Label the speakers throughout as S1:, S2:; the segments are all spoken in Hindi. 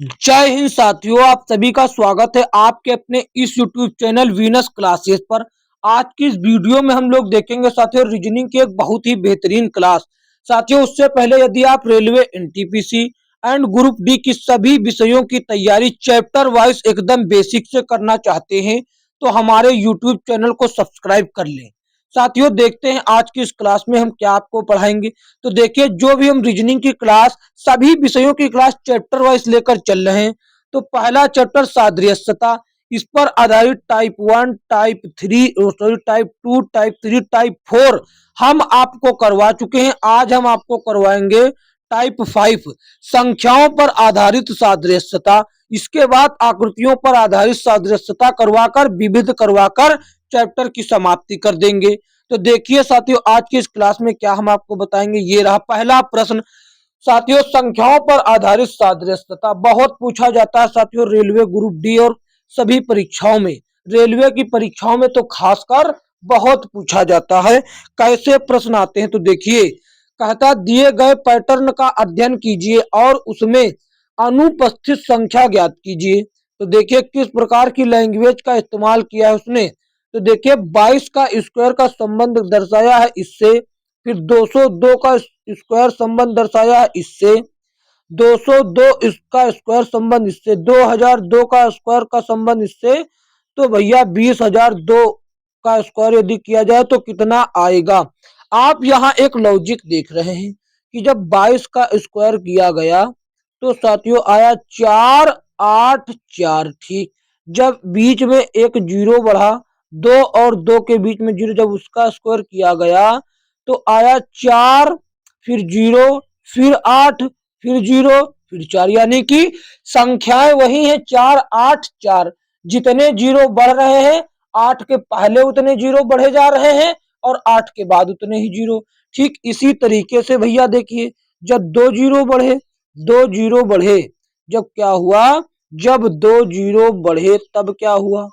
S1: जय हिंद साथियों, आप सभी का स्वागत है आपके अपने इस YouTube चैनल वीनस क्लासेस पर। आज की इस वीडियो में हम लोग देखेंगे साथियों रीजनिंग की एक बहुत ही बेहतरीन क्लास। साथियों उससे पहले यदि आप railway NTPC and group D की सभी विषयों की तैयारी चैप्टर वाइज एकदम बेसिक से करना चाहते हैं तो हमारे YouTube चैनल को सब्सक्राइब कर लें। साथियों देखते हैं आज की इस क्लास में हम क्या आपको पढ़ाएंगे। तो देखिए जो भी हम रीजनिंग की क्लास सभी विषयों की क्लास चैप्टर वाइज लेकर चल रहे हैं। तो पहला चैप्टर सादृश्यता, इस पर आधारित type 1, type 3, sorry type 2, type 3, type 4 हम आपको करवा चुके हैं। आज हम आपको करवाएंगे टाइप 5 संख्याओं पर आधारित सादृश्यता। इसके बाद आकृतियों पर आधारित सादृश्यता करवाकर विविध करवाकर चैप्टर की समाप्ति कर देंगे। तो देखिए साथियों आज की इस क्लास में क्या हम आपको बताएंगे। ये रहा पहला प्रश्न। साथियों संख्याओं पर आधारित सादृश्यता बहुत पूछा जाता है साथियों रेलवे ग्रुप डी और सभी परीक्षाओं में। रेलवे की परीक्षाओं में तो खासकर बहुत पूछा जाता है। कैसे प्रश्न आते हैं तो देखिए, कहता दिए गए पैटर्न का अध्ययन कीजिए और उसमें अनुपस्थित संख्या ज्ञात कीजिए। तो देखिए किस प्रकार की लैंग्वेज का इस्तेमाल किया है उसने। तो देखिए 22 का स्क्वायर का संबंध दर्शाया है इससे, फिर 202 का स्क्वायर संबंध दर्शाया है इससे, 202 इसका स्क्वायर संबंध इससे, 2002 का स्क्वायर का संबंध इससे। तो भैया 20,002 का स्क्वायर यदि किया जाए तो कितना आएगा। आप यहाँ एक लॉजिक देख रहे हैं कि जब 22 का स्क्वायर किया गया तो साथियों आया 484। ठीक, जब बीच में एक जीरो बढ़ा, 2 और 2 के बीच में जीरो, जब उसका स्क्वायर किया गया तो आया 4, फिर जीरो, फिर 8, फिर जीरो, फिर 4, यानी कि संख्याएं वही है 4 8 4। जितने जीरो बढ़ रहे हैं 8 के पहले उतने जीरो बढ़े जा रहे हैं और 8 के बाद उतने ही जीरो। ठीक इसी तरीके से भैया देखिए जब दो जीरो बढ़े, जब क्या हुआ, जब दो जीरो बढ़े तब क्या हुआ,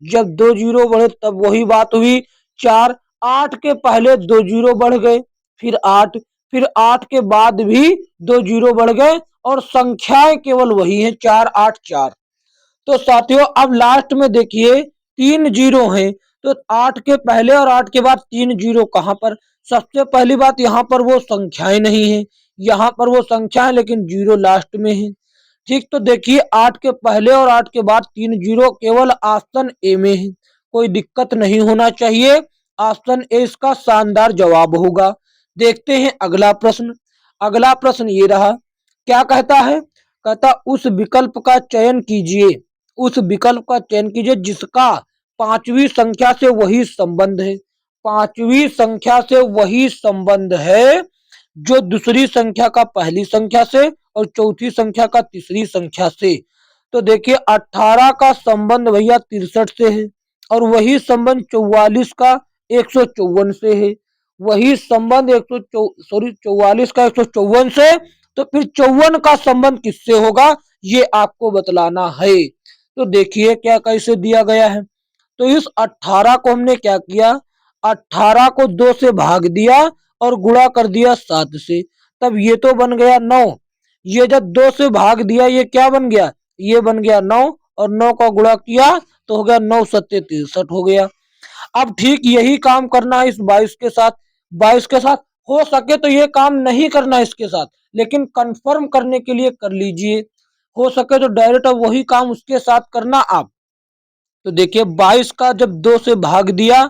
S1: जब दो जीरो बढ़े तब वही बात हुई। 4 8 के पहले दो जीरो बढ़ गए, फिर 8, फिर 8 के बाद भी दो जीरो बढ़ गए और संख्याएं केवल वही हैं 4 8 4। तो साथियों अब लास्ट में देखिए 3 जीरो हैं। तो 8 के पहले और 8 के बाद 3 जीरो कहां पर। सबसे पहली बात यहां पर वो संख्याएं नहीं है, यहां पर वो संख्या है लेकिन जीरो लास्ट में है। ठीक, तो देखिए 8 के पहले और 8 के बाद 3 जीरो केवल ऑप्शन ए में है। कोई दिक्कत नहीं होना चाहिए, ऑप्शन ए इसका शानदार जवाब होगा। देखते हैं अगला प्रश्न। अगला प्रश्न ये रहा, क्या कहता है, कहता उस विकल्प का चयन कीजिए, उस विकल्प का चयन कीजिए जिसका पांचवी संख्या से वही संबंध है। पांचवी संख्या से वही संबंध है जो दूसरी संख्या का पहली संख्या से और चौथी संख्या का तीसरी संख्या से। तो देखिए 18 का संबंध भैया 63 से है और वही संबंध 44 का 154 से है। वही संबंध 44 का 154 से। तो फिर 54 का संबंध किससे होगा ये आपको बतलाना है। तो देखिए क्या कैसे दिया गया है। तो इस 18 को हमने क्या किया, 18 को 2 से भाग दिया और गुणा कर दिया 7 से, तब ये तो बन गया 9। ये जब 2 से भाग दिया ये क्या बन गया, ये बन गया 9 और 9 का गुणा किया तो हो गया 9 सत्ते 63 हो गया। अब ठीक यही काम करना है इस 22 के साथ। 22 के साथ हो सके तो ये काम नहीं करना इसके साथ, लेकिन कंफर्म करने के लिए कर लीजिए। हो सके तो डायरेक्ट अब वही काम उसके साथ करना आप। तो देखिए 22 का जब 2 से भाग दिया,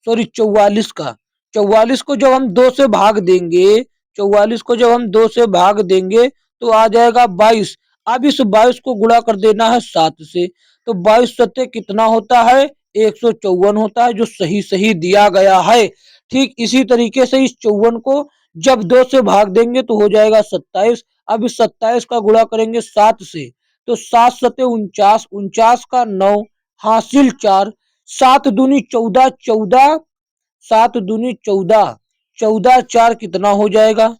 S1: सॉरी 44 का, 44 को जब हम 2 से भाग देंगे, 44 को जब हम 2 से भाग देंगे तो आ जाएगा 22। अब इस 22 को गुणा कर देना है 7 से। तो 22 सत्ते कितना होता है, 154 होता है, जो सही सही दिया गया है। ठीक इसी तरीके से इस 54 को जब 2 से भाग देंगे तो हो जाएगा 27। अब इस 27 का गुणा करेंगे 7 से, तो 7 सत्ते 49, 49 का 9, हासिल 4, 7 दूनी 14, 14, 7 दूनी 14, 14 4 कितना हो जाएगा,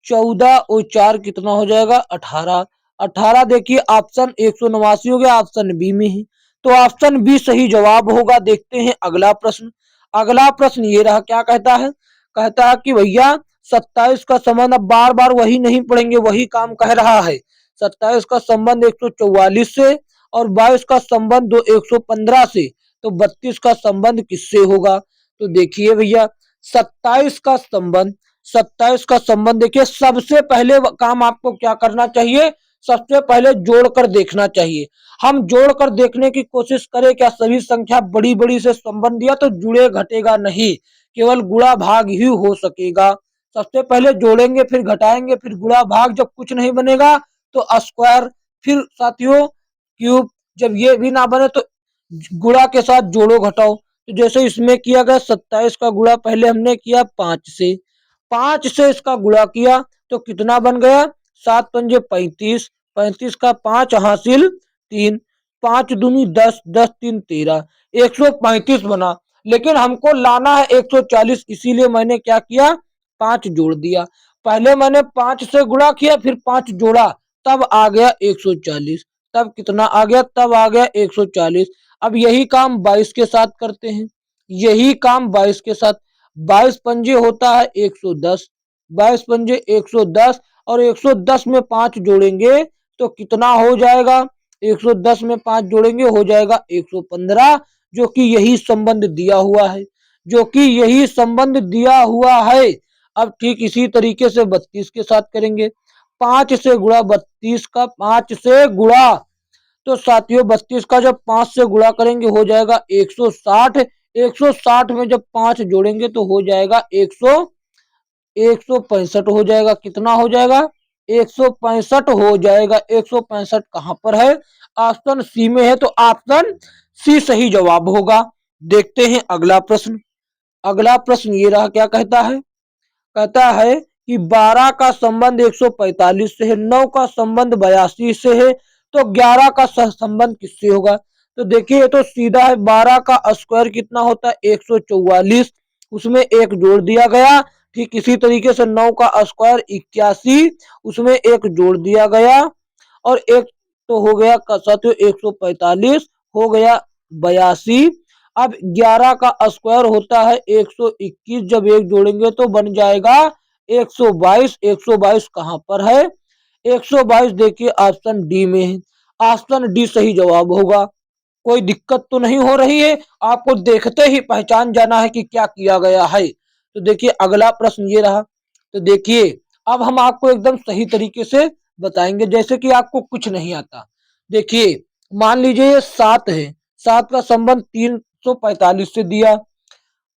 S1: 14 और 4 कितना हो जाएगा 18। 18 देखिए ऑप्शन 189 हो गया, ऑप्शन बी में ही। तो ऑप्शन बी सही जवाब होगा। देखते हैं अगला प्रश्न। अगला प्रश्न ये रहा, क्या कहता है, कहता है कि भैया 27 का संबंध, अब बार बार वही नहीं पढ़ेंगे, वही काम कह रहा है। 27 का संबंध 144 से और 22 का संबंध 115 से, तो 32 का संबंध किससे होगा? तो देखिए भैया 27 का संबंध, 27 का संबंध देखिए, सबसे पहले काम आपको क्या करना चाहिए? सबसे पहले जोड़कर देखना चाहिए। हम जोड़कर देखने की कोशिश करें, क्या सभी संख्या बड़ी बड़ी से संबंध दिया तो जुड़े घटेगा नहीं, केवल गुणा भाग ही हो सकेगा। सबसे पहले जोड़ेंगे, फिर घटाएंगे, फिर गुणा भाग, जब कुछ नहीं बनेगा तो स्क्वायर, फिर साथियों क्यूब, जब ये भी ना बने तो गुणा के साथ जोड़ो घटाओ। तो जैसे इसमें किया गया 27 का गुणा पहले हमने किया 5 से, 5 से इसका गुणा किया तो कितना बन गया? 7 पंजे 35, 35 का 5 हासिल 3, 5 दूनी 10, 10 3 13, 135 बना। लेकिन हमको लाना है 140, इसीलिए मैंने क्या किया? 5 जोड़ दिया। पहले मैंने 5 से गुणा किया, फिर 5 जोड़ा, तब आ गया 140। तब कितना आ गया? तब आ गया 140। अब यही काम 22 के साथ करते हैं, यही काम 22 के साथ। 22 पंजे होता है 110, 22 पंजे 110, और 110 में 5 जोड़ेंगे तो कितना हो जाएगा? 110 में 5 जोड़ेंगे हो जाएगा 115, जो कि यही संबंध दिया हुआ है, जो कि यही संबंध दिया हुआ है। अब ठीक इसी तरीके से 32 के साथ करेंगे। 5 से गुणा 32 का, 5 से गुणा, तो साथियों 32 का जब 5 से गुणा करेंगे हो जाएगा 160, 160 में जब 5 जोड़ेंगे तो हो जाएगा 165 हो जाएगा। कितना हो जाएगा? 165 हो जाएगा। 165 कहां पर है? ऑप्शन सी में है, तो ऑप्शन सी सही जवाब होगा। देखते हैं अगला प्रश्न। अगला प्रश्न ये रहा, क्या कहता है? कहता है कि 12 का संबंध 145 से है, 9 का संबंध 82 से है, तो 11 का संबंध किससे होगा? तो देखिए ये तो सीधा है। 12 का स्क्वायर कितना होता है? 144, उसमें एक जोड़ दिया गया। ठीक इसी तरीके से 9 का स्क्वायर 81, उसमें एक जोड़ दिया गया, और एक तो हो गया साथियों 145, हो गया 82। अब 11 का स्क्वायर होता है 121, जब एक जोड़ेंगे तो बन जाएगा 122। 122 कहां पर है? 122 देखिए ऑप्शन डी में है। ऑप्शन डी सही जवाब होगा। कोई दिक्कत तो नहीं हो रही है? आपको देखते ही पहचान जाना है कि क्या किया गया है। तो देखिए अगला प्रश्न ये रहा। तो देखिए अब हम आपको एकदम सही तरीके से बताएंगे, जैसे कि आपको कुछ नहीं आता। देखिए मान लीजिए ये 7 है, 7 का संबंध 345 से दिया,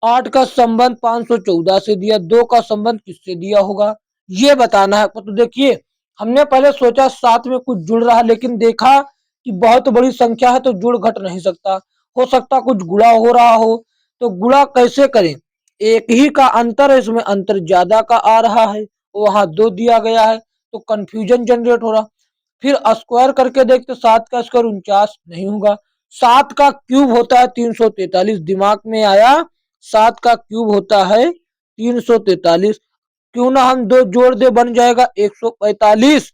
S1: 8 का संबंध 514 से दिया, 2 का संबंध किससे दिया होगा, ये बताना है। तो देखिए हमने पहले सोचा 7 में कुछ जुड़ रहा, लेकिन देखा कि बहुत बड़ी संख्या है तो जुड़ घट नहीं सकता, हो सकता कुछ गुणा हो रहा हो। तो गुणा कैसे करें? एक ही का अंतर है, इसमें अंतर ज्यादा का आ रहा है, वहां 2 दिया गया है, तो कंफ्यूजन जनरेट हो रहा। फिर स्क्वायर करके देखते, 7 का स्क्वायर 49 नहीं होगा। 7 का क्यूब होता है 343, दिमाग में आया 7 का क्यूब होता है 343, क्यों ना हम 2 जोड़ दे, बन जाएगा 145,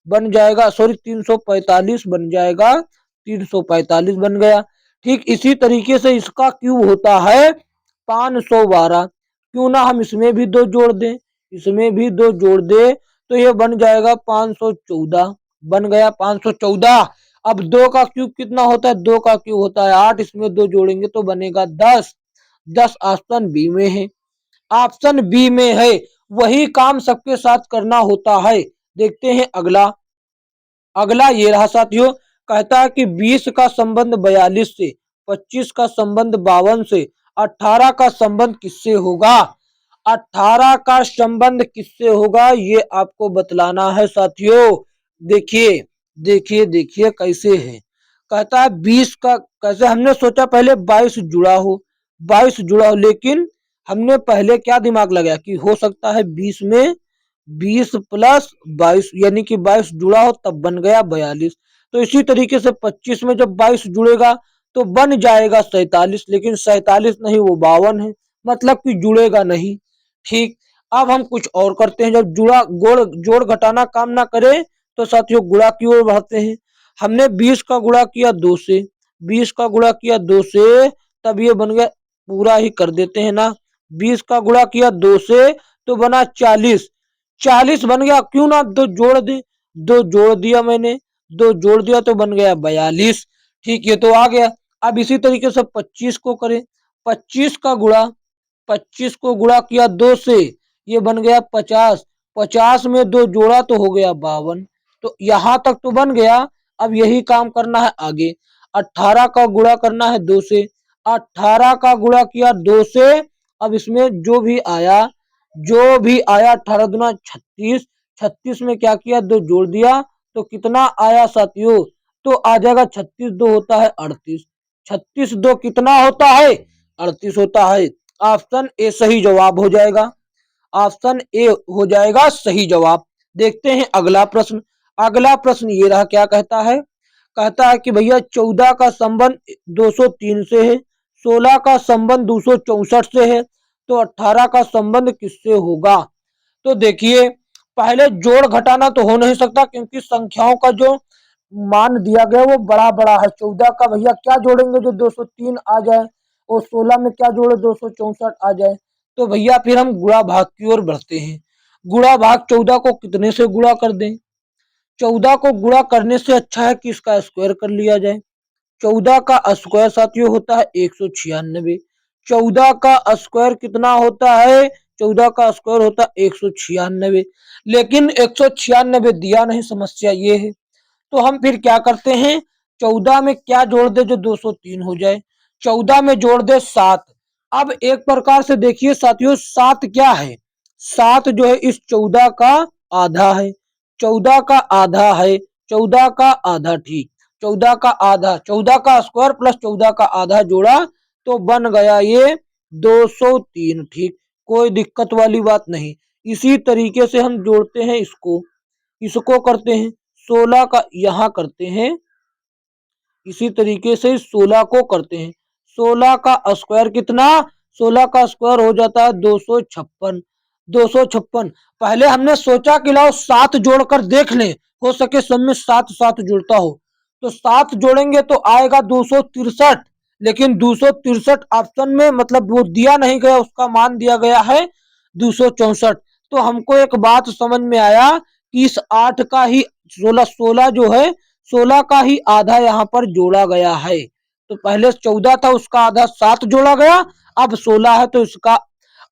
S1: बन जाएगा, सॉरी 345 बन जाएगा, 345 बन गया। ठीक इसी तरीके से इसका क्यूब होता है 512, क्यों ना हम इसमें भी 2 जोड़ दें, इसमें भी 2 जोड़ दे, तो ये बन जाएगा 514, बन गया 514। अब 2 का क्यूब कितना होता है? 2 का क्यूब होता है 8, इसमें 2 जोड़ेंगे तो बनेगा 10, 10 ऑप्शन बी में है। ऑप्शन बी में है, वही काम सबके साथ करना होता है। देखते हैं अगला। अगला ये रहा साथियों, कहता है कि 20 का संबंध 42 से, 25 का संबंध 52 से, 18 का संबंध किससे होगा? 18 का संबंध किससे होगा ये आपको बतलाना है साथियों। देखिए देखिए देखिए कैसे है। कहता है 20 का, कैसे हमने सोचा पहले 22 जुड़ा हो, 22 जुड़ा हो, लेकिन हमने पहले क्या दिमाग लगाया कि हो सकता है 20 में 20 प्लस 22 यानी कि 22 जुड़ा हो, तब बन गया 42। तो इसी तरीके से 25 में जब 22 जुड़ेगा तो बन जाएगा 47, लेकिन 47 नहीं, वो 52 है, मतलब कि जुड़ेगा नहीं। ठीक, अब हम कुछ और करते हैं। जब जुड़ा गोड़ जोड़ घटाना काम ना करे तो साथियों गुणा की ओर बढ़ते हैं। हमने 20 का गुणा किया 2 से, 20 का गुणा किया 2 से, तब ये बन गया, पूरा ही कर देते हैं ना। 20 का गुणा किया 2 से तो बना 40, 40 बन गया, क्यों ना 2 जोड़ दे, 2 जोड़ दिया मैंने, 2 जोड़ दिया तो बन गया 42। ठीक, ये तो आ गया। अब इसी तरीके से 25 को करें, 25 का गुणा, 25 को गुणा किया 2 से, ये बन गया 50, 50 में 2 जोड़ा तो हो गया 52। तो यहां तक तो बन गया। अब यही काम करना है आगे। 18 का गुणा करना है 2 से, 18 का गुणा किया 2 से। अब इसमें जो भी आया 18 दूना 36, 36 में क्या किया 2 जोड़ दिया तो कितना आया साथियों, तो आ जाएगा 36 2 होता है 38, 36 2 कितना होता है 38 होता है। ऑप्शन ए सही जवाब हो जाएगा, ऑप्शन ए हो जाएगा सही जवाब। देखते हैं अगला प्रश्न। अगला प्रश्न ये रहा, क्या कहता है, कहता है कि भैया 14 का संबंध 203 से है, 16 का संबंध 264 से है, तो 18 का संबंध किससे होगा। तो देखिए, पहले जोड़ घटाना तो हो नहीं सकता क्योंकि संख्याओं का जो मान दिया गया वो बड़ा बड़ा है। 14 का भैया क्या जोड़ेंगे जो 203 आ जाए, और 16 में क्या जोड़े 264 आ जाए। तो भैया फिर हम गुणा भाग की ओर बढ़ते हैं। गुणा भाग 14 को कितने से गुणा कर दें, 14 को गुणा करने से अच्छा है कि इसका स्क्वायर कर लिया जाए। 14 का स्क्वायर साथियों होता है 196। 14 का स्क्वायर कितना होता है, 14 का स्क्वायर होता है 196, लेकिन 196 दिया नहीं, समस्या ये है। तो हम फिर क्या करते हैं, 14 में क्या जोड़ दे जो 203 हो जाए, 14 में जोड़ दे 7। अब एक प्रकार से देखिए साथियों, 7 क्या है, 7 जो है इस 14 का आधा है, 14 का आधा है, 14 का आधा। ठीक, 14 का आधा, 14 का स्क्वायर प्लस 14 का आधा जोड़ा तो बन गया ये 203। ठीक, कोई दिक्कत वाली बात नहीं। इसी तरीके से हम जोड़ते हैं इसको, इसको करते हैं 16 का, यहाँ करते हैं इसी तरीके से 16 को करते हैं। 16 का स्क्वायर कितना, 16 का स्क्वायर हो जाता है 256, 256। पहले हमने सोचा कि लाओ 7 जोड़कर देख लें, हो सके सब में 7 7 जुड़ता हो, तो 7 जोड़ेंगे तो आएगा 263, लेकिन 263 ऑप्शन में मतलब वो दिया नहीं गया, उसका मान दिया गया है 264। तो हमको एक बात समझ में आया कि इस 8 का ही 16 16 जो है 16 का ही आधा यहाँ पर जोड़ा गया है। तो पहले 14 था उसका आधा 7 जोड़ा गया, अब 16 है तो इसका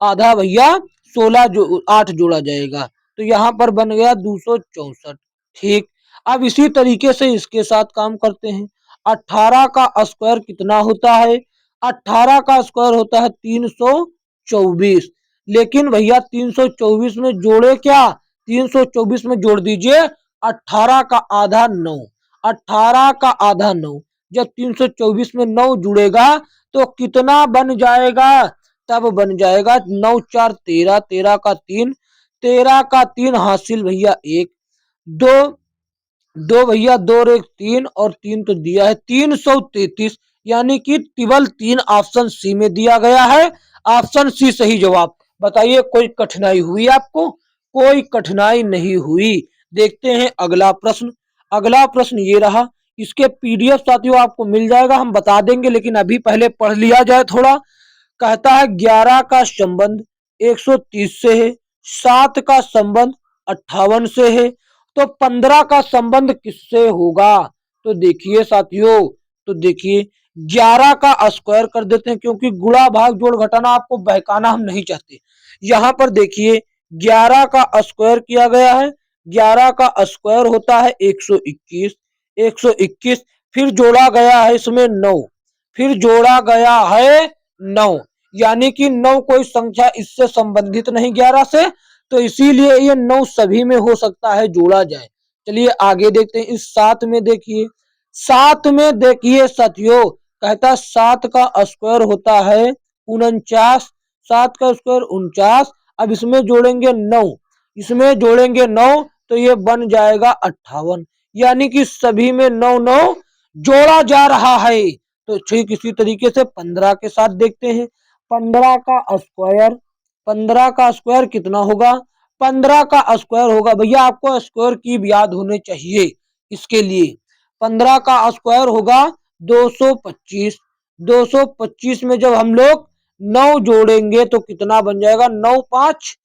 S1: आधा भैया 16 जो 8 जोड़ा जाएगा, तो यहाँ पर बन गया 264। ठीक, अब इसी तरीके से इसके साथ काम करते हैं। 18 का स्क्वायर कितना होता है, 18 का स्क्वायर होता है 324, लेकिन भैया 324 में जोड़े क्या, 324 में जोड़ दीजिए 18 का आधा 9, 18 का आधा 9, जब 324 में 9 जुड़ेगा तो कितना बन जाएगा, तब बन जाएगा 9 4 13, 13 का 3, 13 का 3 हासिल भैया 1, 2 2 भैया 2 और 1 3, और 3 तो दिया है 333, यानी कि टिबल 3 ऑप्शन सी में दिया गया है। ऑप्शन सी सही जवाब। बताइए कोई कठिनाई हुई आपको, कोई कठिनाई नहीं हुई। देखते हैं अगला प्रश्न। अगला प्रश्न ये रहा, इसके पीडीएफ साथियों आपको मिल जाएगा, हम बता देंगे लेकिन अभी पहले पढ़ लिया जाए थोड़ा। कहता है 11 का संबंध 130 से है, 7 का संबंध 58 से है, तो 15 का संबंध किससे होगा। तो देखिए साथियों, तो देखिए 11 का स्क्वायर कर देते हैं क्योंकि गुणा भाग जोड़ घटाना आपको बहकाना हम नहीं चाहते। यहाँ पर देखिए 11 का स्क्वायर किया गया है, 11 का स्क्वायर होता है 121, 121, फिर जोड़ा गया है इसमें 9, फिर जोड़ा गया है 9, यानी कि 9 कोई संख्या इससे संबंधित नहीं 11 से, तो इसीलिए ये 9 सभी में हो सकता है जोड़ा जाए। चलिए आगे देखते हैं। इस 7 में देखिए, 7 में देखिए साथियों, कहता 7 का स्क्वायर होता है 49, 7 का स्क्वायर 49। अब इसमें जोड़ेंगे 9, इसमें जोड़ेंगे 9 तो ये बन जाएगा 58, यानी कि सभी में 9 9 जोड़ा जा रहा है। तो ठीक इसी तरीके से 15 के साथ देखते हैं। 15 का स्क्वायर, 15 का स्क्वायर कितना होगा, 15 का स्क्वायर होगा भैया, आपको स्क्वायर की याद होने चाहिए इसके लिए। 15 का स्क्वायर होगा 225, 225 में जब हम लोग 9 जोड़ेंगे तो कितना बन जाएगा, 9 5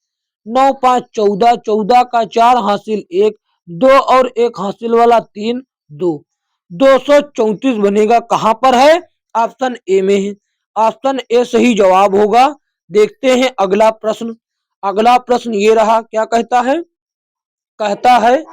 S1: 9 5 14, 14 का 4 हासिल 1, 2 और 1 हासिल वाला 3, 2, 234 बनेगा। कहां पर है? ऑप्शन ए में है। ऑप्शन ए सही जवाब होगा। देखते हैं अगला प्रश्न। अगला प्रश्न ये रहा, क्या कहता है? कहता है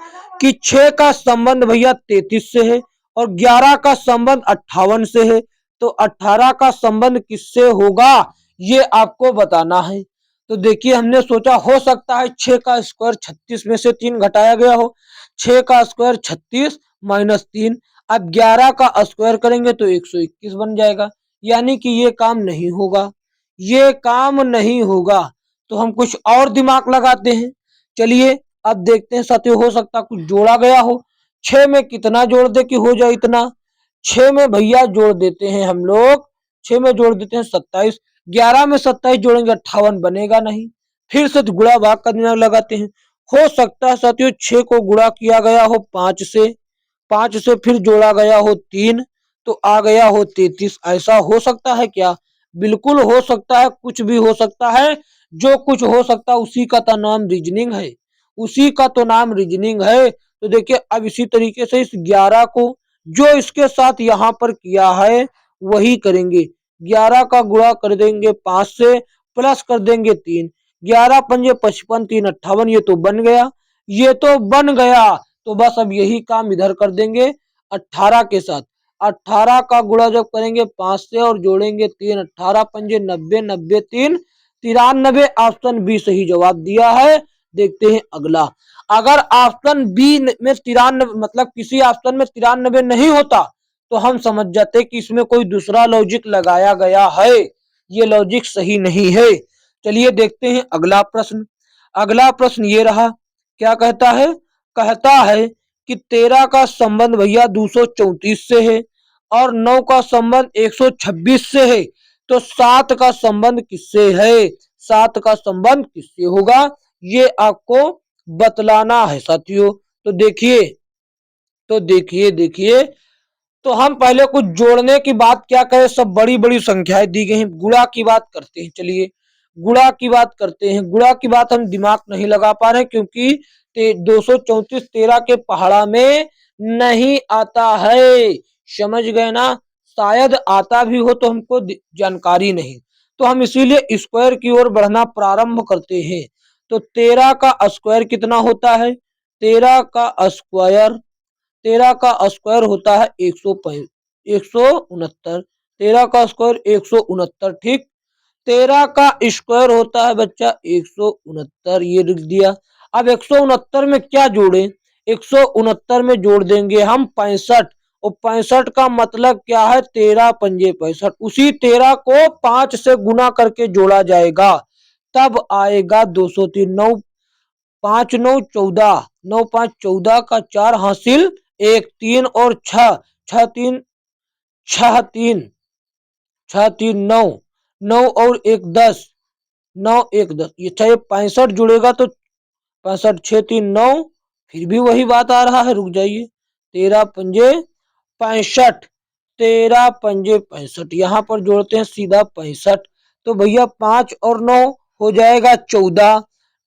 S1: कि 6 का संबंध भैया 33 से है और 11 का संबंध 58 से है, तो 18 का संबंध किससे होगा, ये आपको बताना है। तो देखिए, हमने सोचा हो सकता है 6 का स्क्वायर 36 में से 3 घटाया गया हो। 6 का स्क्वायर 36 माइनस 3। अब 11 का स्क्वायर करेंगे तो 121 बन जाएगा, यानी कि ये काम नहीं होगा, ये काम नहीं होगा। तो हम कुछ और दिमाग लगाते हैं। चलिए अब देखते हैं साथियों, हो सकता कुछ जोड़ा गया हो। 6 में कितना जोड़ दे कि हो जाए इतना? 6 में भैया जोड़ देते हैं हम लोग, 6 में जोड़ देते हैं 27। 11 में 27 जोड़ेंगे 58 बनेगा नहीं। फिर से गुणा भाग का दिमाग लगाते हैं। हो सकता है साथियों 6 को गुणा किया गया हो 5 से, 5 से फिर जोड़ा गया हो 3, तो आ गया हो 33। ऐसा हो सकता है क्या? बिल्कुल हो सकता है, कुछ भी हो सकता है। जो कुछ हो सकता है उसी का तो नाम रीजनिंग है, उसी का तो नाम रीजनिंग है। तो देखिए, अब इसी तरीके से इस 11 को जो इसके साथ यहाँ पर किया है वही करेंगे। 11 का गुणा कर देंगे 5 से, प्लस कर देंगे 3, 11 पंजे 55, 3 58, ये तो बन गया, ये तो बन गया। तो बस अब यही काम इधर कर देंगे 18 के साथ। 18 का गुणा जब करेंगे 5 से और जोड़ेंगे 3, 18 पंजे 90, 90 3 93। ऑप्शन बी सही जवाब दिया है। देखते हैं अगला। अगर ऑप्शन बी में 93, मतलब किसी ऑप्शन में 93 नहीं होता तो हम समझ जाते कि इसमें कोई दूसरा लॉजिक लगाया गया है, ये लॉजिक सही नहीं है। चलिए देखते हैं अगला प्रश्न। अगला प्रश्न ये रहा, क्या कहता है? कहता है कि 13 का संबंध भैया 234 से है और 9 का संबंध 126 से है, तो 7 का संबंध किससे है? 7 का संबंध किससे होगा, ये आपको बतलाना है साथियों। तो देखिए, देखिए तो हम पहले कुछ जोड़ने की बात क्या करें, सब बड़ी बड़ी संख्याएं दी गई हैं। गुणा की बात करते हैं। चलिए गुणा की बात करते हैं। गुणा की बात हम दिमाग नहीं लगा पा रहे क्योंकि 234 13 के पहाड़ा में नहीं आता है, समझ गए ना? शायद आता भी हो तो हमको जानकारी नहीं, तो हम इसीलिए स्क्वायर की ओर बढ़ना प्रारंभ करते हैं। तो 13 का स्क्वायर कितना होता है? 13 का स्क्वायर, 13 का स्क्वायर होता है 169। 13 का स्क्वायर 169, ठीक। 13 का स्क्वायर होता है बच्चा 169, ये लिख दिया। अब 169 में क्या जोड़े? 169 में जोड़ देंगे हम 65, और 65 का मतलब क्या है? 13 पंजे 65। उसी 13 को 5 से गुना करके जोड़ा जाएगा, तब आएगा 203। 9 5 9 14, 9 5 14 का 4 हासिल 1, 3 और 6, 6 3 6 3 6 3 9, 9 और 1 10, 9 1 10, ये 65 जुड़ेगा तो 65 6 3 9, फिर भी वही बात आ रहा है, रुक जाइए। 13 पंजे 65, 13 पंजे 65, यहाँ पर जोड़ते हैं सीधा 65। तो भैया 5 और 9 हो जाएगा 14,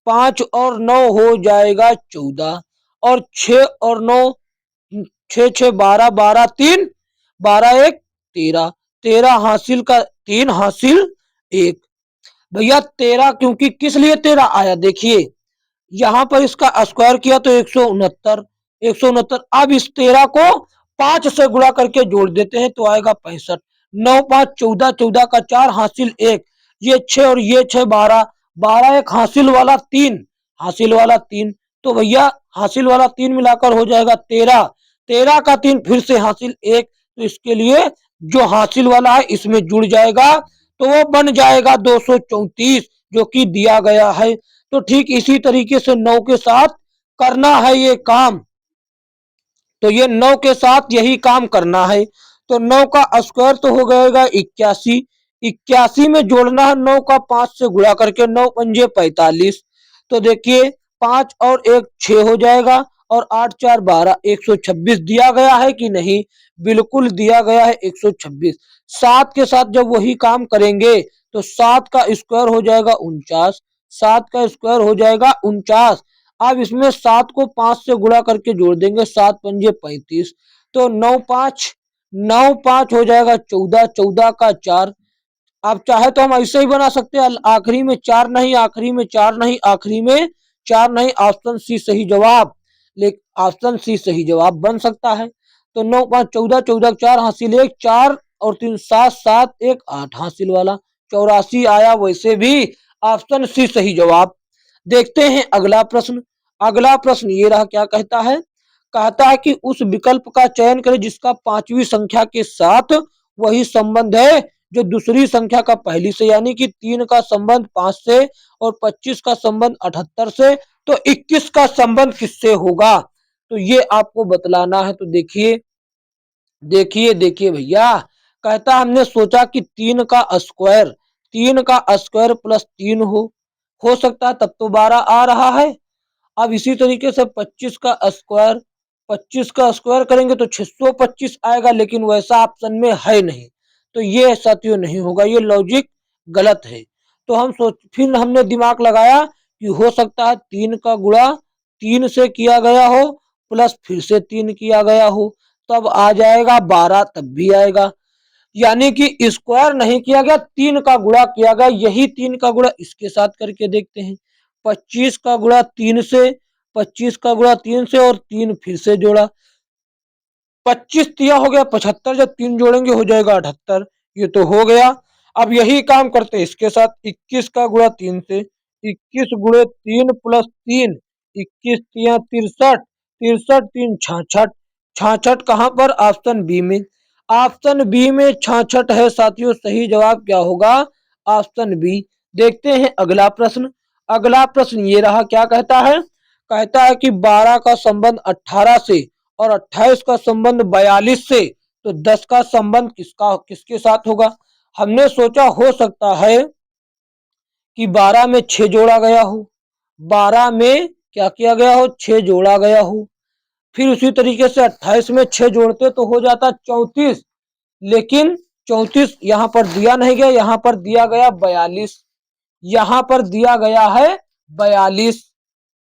S1: 5 और 9 हो जाएगा 14, और 6 और 9, 6 6 12, 12 3, 12 1 13, 13 हासिल का 3 हासिल 1। भैया 13 क्योंकि किस लिए 13 आया, देखिए यहाँ पर इसका स्क्वायर किया तो 169, 169। अब इस 13 को 5 से गुणा करके जोड़ देते हैं तो आएगा 65। 9 5 14, 14 का 4 हासिल 1, ये 6 और ये 6 12, 12 एक हासिल वाला 3, हासिल वाला 3। तो भैया हासिल वाला 3 मिलाकर हो जाएगा 13, 13 का 3 फिर से हासिल 1, तो इसके लिए जो हासिल वाला है इसमें जुड़ जाएगा, तो वो बन जाएगा 234 जो कि दिया गया है। तो ठीक इसी तरीके से 9 के साथ करना है ये काम, तो ये 9 के साथ यही काम करना है। तो 9 का स्क्वायर तो हो जाएगा 81, 81 में जोड़ना है 9 का 5 से गुणा करके, 9 पंजे 45। तो देखिए 5 और 1 6 हो जाएगा, और 8 4 12, 126 दिया गया है कि नहीं? बिल्कुल दिया गया है 126। 7 के साथ जब वही काम करेंगे तो 7 का स्क्वायर हो जाएगा 49, 7 का स्क्वायर हो जाएगा 49। अब इसमें 7 को 5 से गुणा करके जोड़ देंगे, 7 पंजे 35, तो 9 5 हो जाएगा 14, 14 का 4। आप चाहे तो हम ऐसे ही बना सकते हैं, आखिरी में 4 नहीं, आखिरी में 4 नहीं, आखिरी में 4 नहीं, ऑप्शन सी सही जवाब। लेकिन ऑप्शन सी सही जवाब बन सकता है। तो 9 5 14, 14 4 हासिल 1, 4 और 3 7, 7 1 8 हासिल वाला 84 आया। वैसे भी ऑप्शन सी सही जवाब। देखते हैं अगला प्रश्न। अगला प्रश्न ये रहा, क्या कहता है? कहता है कि उस विकल्प का चयन करें जिसका पांचवी संख्या के साथ वही संबंध है जो दूसरी संख्या का पहली से, यानी कि 3 का संबंध 5 से और 25 का संबंध 78 से, तो 21 का संबंध किससे होगा? तो ये आपको बतलाना है। तो देखिए देखिए देखिए भैया, कहता हमने सोचा कि 3 का स्क्वायर प्लस 3 हो सकता है, तब तो 12 आ रहा है। अब इसी तरीके से 25 का स्क्वायर करेंगे तो 625 आएगा, लेकिन वैसा ऑप्शन में है नहीं, तो ये साथियों नहीं होगा, ये लॉजिक गलत है। तो फिर हमने दिमाग लगाया कि हो सकता है 3 का गुणा 3 से किया गया हो प्लस फिर से 3 किया गया हो, तब आ जाएगा 12, तब भी आएगा। यानी कि स्क्वायर नहीं किया गया, 3 का गुणा किया गया। यही 3 का गुणा इसके साथ करके देखते हैं। 25 का गुणा 3 से, 25 का गुणा 3 से और 3 फिर से जोड़ा, 25 तिया हो गया 75, जब 3 जोड़ेंगे हो जाएगा 78। ये तो हो गया। अब यही काम करते हैं इसके साथ। 21 का गुणा 3 से, 21 गुणे 3 प्लस 3, 21 तिया 63, 63 3 66, 66 कहाँ पर? ऑप्शन बी में। ऑप्शन बी में 66 है साथियों, सही जवाब क्या होगा? Option B. देखते हैं अगला प्रश्न। अगला प्रश्न ये रहा, क्या कहता है? कहता है कि 12 का संबंध 18 से और 28 का संबंध 42 से, तो 10 का संबंध किसके साथ होगा? हमने सोचा हो सकता है कि 12 में 6 जोड़ा गया हो, 12 में क्या किया गया हो? 6 जोड़ा गया हो। फिर उसी तरीके से 28 में 6 जोड़ते तो हो जाता 34, लेकिन 34 यहां पर दिया नहीं गया, यहां पर दिया गया 42, यहां पर दिया गया है 42,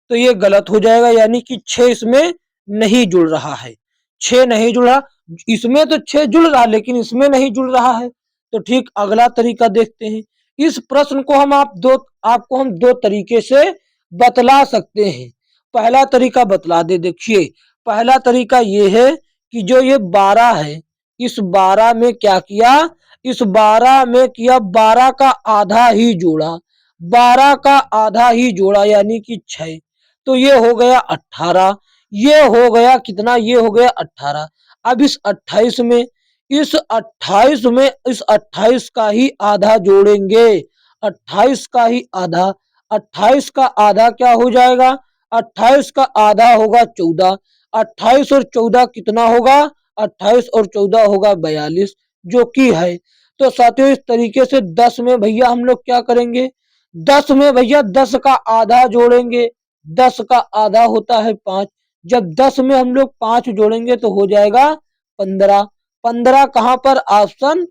S1: तो ये गलत हो जाएगा। यानी कि 6 इसमें नहीं जुड़ रहा है, 6 नहीं जुड़ रहा। इसमें तो 6 जुड़ रहा लेकिन इसमें नहीं जुड़ रहा है। तो ठीक अगला तरीका देखते हैं। इस प्रश्न को आपको हम दो तरीके से बतला सकते हैं। पहला तरीका बतला दे, देखिए पहला तरीका ये है कि जो ये 12 है, इस 12 में क्या किया? इस 12 में किया 12 का आधा ही जोड़ा, 12 का आधा ही जोड़ा यानी कि 6, तो ये हो गया 18। ये हो गया कितना? ये हो गया 18। अब इस 28 में, इस 28 में इस 28 का ही आधा जोड़ेंगे, 28 का ही आधा। 28 का आधा क्या हो जाएगा? 28 का आधा होगा 14। 28 और 14 कितना होगा? 28 और 14 होगा 42, जो कि है। तो साथियों इस तरीके से 10 में भैया हम लोग क्या करेंगे? 10 में भैया 10 का आधा जोड़ेंगे, 10 का आधा होता है 5। जब 10 में हम लोग 5 जोड़ेंगे तो हो जाएगा 15। 15 कहां पर? ऑप्शन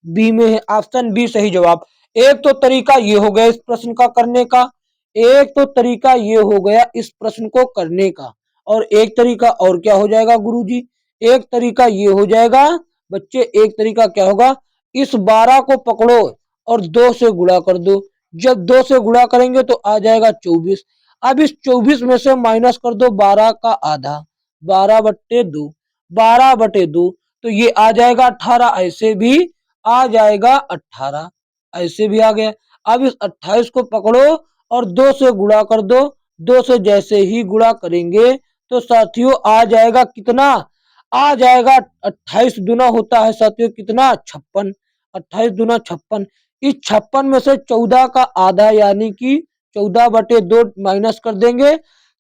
S1: बी में है, ऑप्शन बी सही जवाब। एक तो तरीका ये हो गया इस प्रश्न का करने का, एक तो तरीका ये हो गया इस प्रश्न को करने का, और एक तरीका और क्या हो जाएगा गुरुजी? एक तरीका ये हो जाएगा बच्चे, एक तरीका क्या होगा? इस 12 को पकड़ो और 2 से गुणा कर दो। जब 2 से गुणा करेंगे तो आ जाएगा 24। अब इस 24 में से माइनस कर दो 12 का आधा, 12/2, 12/2, तो ये आ जाएगा 18। ऐसे भी आ जाएगा 18, ऐसे भी आ गया। अब इस 28 को पकड़ो और 2 से गुणा कर दो, 2 से जैसे ही गुणा करेंगे तो साथियों आ जाएगा कितना? आ जाएगा 28 दुना होता है साथियों कितना? 56। 28 दुना 56। इस 56 में से 14 का आधा यानी कि 14/2 माइनस कर देंगे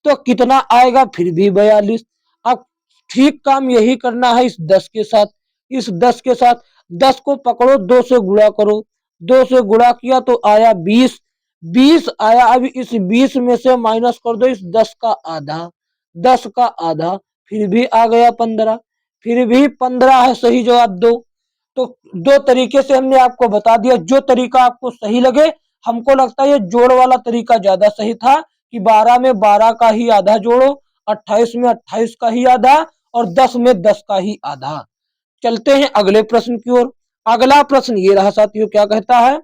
S1: तो कितना आएगा? फिर भी 42। अब ठीक काम यही करना है इस 10 के साथ। इस 10 के साथ 10 को पकड़ो, 2 से गुणा करो, 2 से गुणा किया तो आया 20, 20 आया। अब इस 20 में से माइनस कर दो इस 10 का आधा, 10 का आधा, फिर भी आ गया 15, फिर भी 15 है सही जवाब। दो तो दो तरीके से हमने आपको बता दिया, जो तरीका आपको सही लगे। हमको लगता है ये जोड़ वाला तरीका ज्यादा सही था, कि 12 में 12 का ही आधा जोड़ो, 28 में 28 का ही आधा और 10 में 10 का ही आधा। चलते हैं अगले प्रश्न की ओर। अगला प्रश्न ये रहा साथियों, क्या कहता है?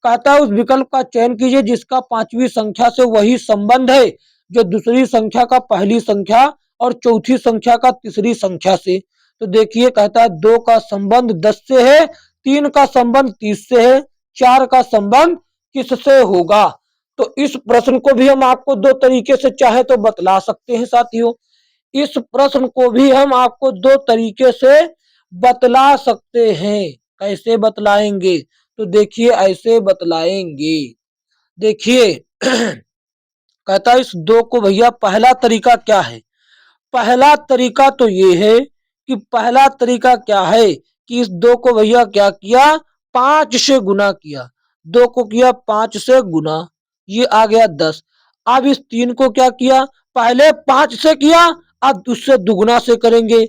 S1: कहता है उस विकल्प का चयन कीजिए जिसका पांचवी संख्या से वही संबंध है जो दूसरी संख्या का पहली संख्या और चौथी संख्या का तीसरी संख्या से। तो देखिए, कहता है 2 का संबंध 10 से है, 3 का संबंध 30 से है, 4 का संबंध किससे होगा? तो इस प्रश्न को भी हम आपको दो तरीके से चाहे तो बतला सकते हैं साथियों। इस प्रश्न को भी हम आपको दो तरीके से बतला सकते हैं। कैसे बतलाएंगे? तो देखिए, ऐसे बतलाएंगे। देखिए कहता है इस दो को भैया, पहला तरीका क्या है? पहला तरीका तो ये है कि पहला तरीका क्या है कि इस दो को भैया क्या किया? 5 से गुना किया। 2 को किया 5 से गुना, ये आ गया 10। अब इस 3 को क्या किया? पहले 5 से किया, अब उससे दुगुना से करेंगे।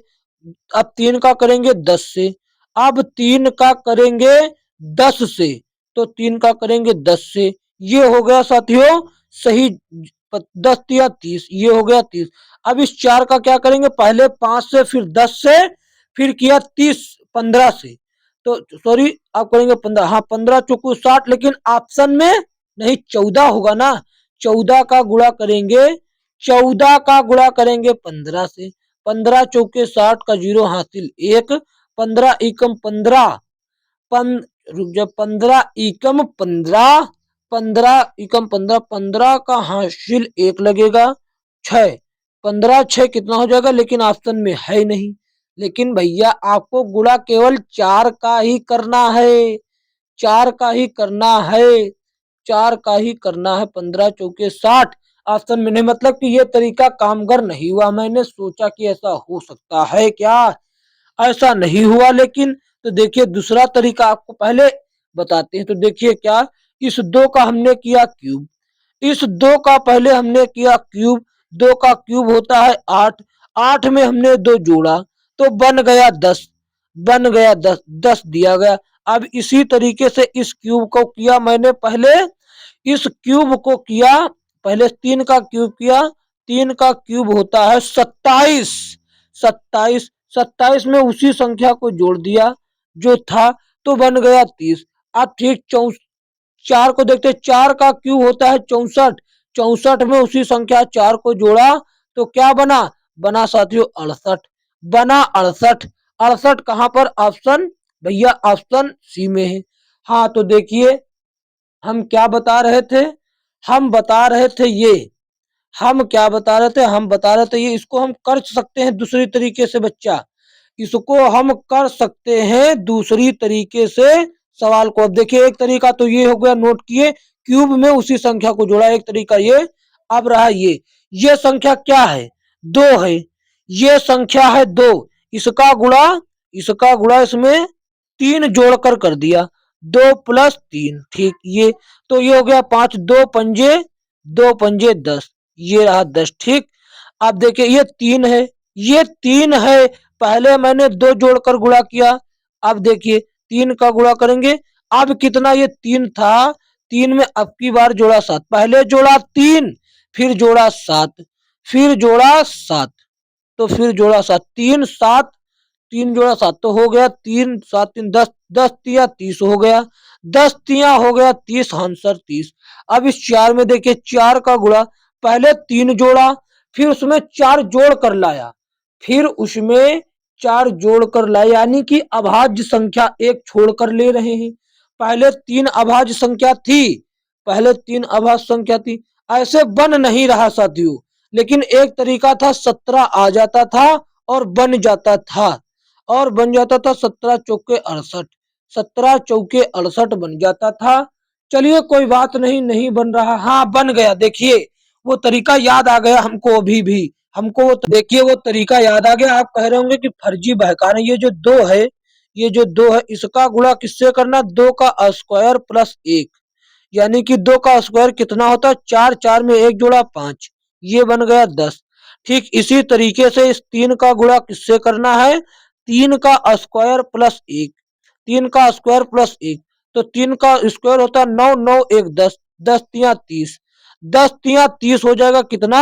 S1: अब 3 का करेंगे 10 से, अब 3 का करेंगे 10 से, तो 3 का करेंगे 10 से। ये हो गया साथियों सही। 10 या 30, ये हो गया 30। अब इस 4 का क्या करेंगे? पहले 5 से, फिर 10 से, फिर किया 30 15 से, तो सॉरी आप करेंगे 15, हाँ 15 चौको 60, लेकिन ऑप्शन में नहीं 14 होगा ना। 14 का गुणा करेंगे, 14 का गुणा करेंगे 15 से, 15 चौके 60 का जीरो हासिल 1, 15 एकम 15, रुक जा, 15 एकम 15, 15 एकम 15, 15 का हासिल 1 लगेगा 6, 15 6 कितना हो जाएगा? लेकिन ऑप्शन में है नहीं। लेकिन भैया आपको गुणा केवल 4 का ही करना है, 4 का ही करना है, 4 का ही करना है। 15 चौके 60 ऑप्शन में नहीं, मतलब कि ये तरीका कामगर नहीं हुआ। मैंने सोचा कि ऐसा हो सकता है क्या, ऐसा नहीं हुआ। लेकिन तो देखिए दूसरा तरीका आपको पहले बताते हैं। तो देखिए क्या, इस 2 का हमने किया क्यूब, इस 2 का पहले हमने किया क्यूब, 2 का क्यूब होता है 8, 8 में हमने 2 जोड़ा तो बन गया 10, बन गया 10, 10 दिया गया। अब इसी तरीके से इस क्यूब को किया मैंने पहले, इस क्यूब को किया पहले, 3 का क्यूब किया, 3 का क्यूब होता है 27, 27, 27 में उसी संख्या को जोड़ दिया जो था तो बन गया 30। अब ठीक 4 को देखते, 4 का क्यूब होता है 64, 64 में उसी संख्या 4 को जोड़ा तो क्या बना? बना साथियों 68, बना 68। 68 कहां पर? ऑप्शन भैया ऑप्शन सी में है। हाँ तो देखिए हम क्या बता रहे थे? हम बता रहे थे ये, हम क्या बता रहे थे? हम बता रहे थे ये, इसको हम कर सकते हैं दूसरी तरीके से बच्चा, इसको हम कर सकते हैं दूसरी तरीके से सवाल को। अब देखिए एक तरीका तो ये हो गया, नोट किए, क्यूब में उसी संख्या को जोड़ा, एक तरीका ये। अब रहा ये संख्या क्या है? 2 है, ये संख्या है 2, इसका गुणा, इसका गुणा इसमें 3 जोड़कर कर दिया, 2 प्लस 3, ठीक। ये तो ये हो गया 5, 2 पंजे, 2 पंजे 10, ये रहा 10, ठीक। अब देखिए ये 3 है, ये 3 है, पहले मैंने 2 जोड़कर गुणा किया, अब देखिए 3 का गुणा करेंगे। अब कितना? ये 3 था, 3 में अब की बार जोड़ा 7, पहले जोड़ा 3, फिर जोड़ा 7, फिर जोड़ा 7, तो फिर जोड़ा 7, 3 7, 3 जोड़ा 7 तो हो गया 3 7 3 10, 10 तिया 30 हो गया, 10 तिया हो गया 30, आंसर 30। अब इस 4 में देखिए 4 का गुणा, पहले 3 जोड़ा, फिर उसमें 4 जोड़ कर लाया, फिर उसमें 4 जोड़ कर लाया, यानी कि अभाज्य संख्या एक छोड़ कर ले रहे हैं। पहले 3 अभाज्य संख्या थी, पहले 3 अभाज्य संख्या थी, ऐसे बन नहीं रहा साथियों। लेकिन एक तरीका था 17 आ जाता था और बन जाता था, और बन जाता था 17 चौके 68, 17 चौके 68 बन जाता था। चलिए कोई बात नहीं, नहीं बन रहा, हाँ बन गया। देखिए वो तरीका याद आ गया हमको, अभी भी हमको वो, देखिए वो तरीका याद आ गया। आप कह रहे होंगे कि फर्जी बहकाने, ये जो 2 है, ये जो 2 है इसका गुणा किससे करना? 2 का स्क्वायर प्लस 1, यानी कि 2 का स्क्वायर कितना होता है? 4, 4 में 1 जोड़ा 5, ये बन गया 10। ठीक इसी तरीके से इस 3 का गुणा किससे करना है? 3 का स्क्वायर प्लस 1, 3 का स्क्वायर प्लस 1, तो 3 का स्क्वायर होता है 9, 9 1 10, 10 तिया 30। 10 तिया 30 हो जाएगा, कितना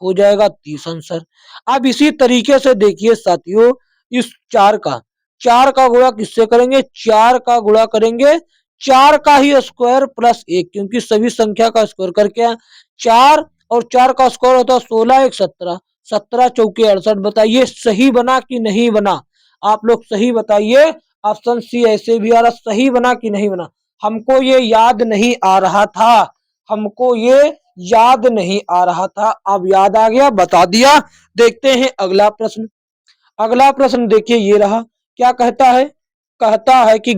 S1: हो जाएगा 30 आंसर। अब इसी तरीके से देखिए साथियों, इस 4 का गुणा किससे करेंगे, 4 का गुणा करेंगे 4 का ही स्क्वायर प्लस 1, क्योंकि सभी संख्या का स्क्वायर करके 4 और 4 का स्क्वायर होता है 16 1 17, 17 चौके 68। बताइए सही बना कि नहीं बना, आप लोग सही बताइए। ऑप्शन सी ऐसे भी आ रहा, सही बना कि नहीं बना। हमको ये याद नहीं आ रहा था, हमको ये याद नहीं आ रहा था, अब याद आ गया, बता दिया। देखते हैं अगला प्रश्न। अगला प्रश्न देखिए ये रहा, क्या कहता है, कहता है कि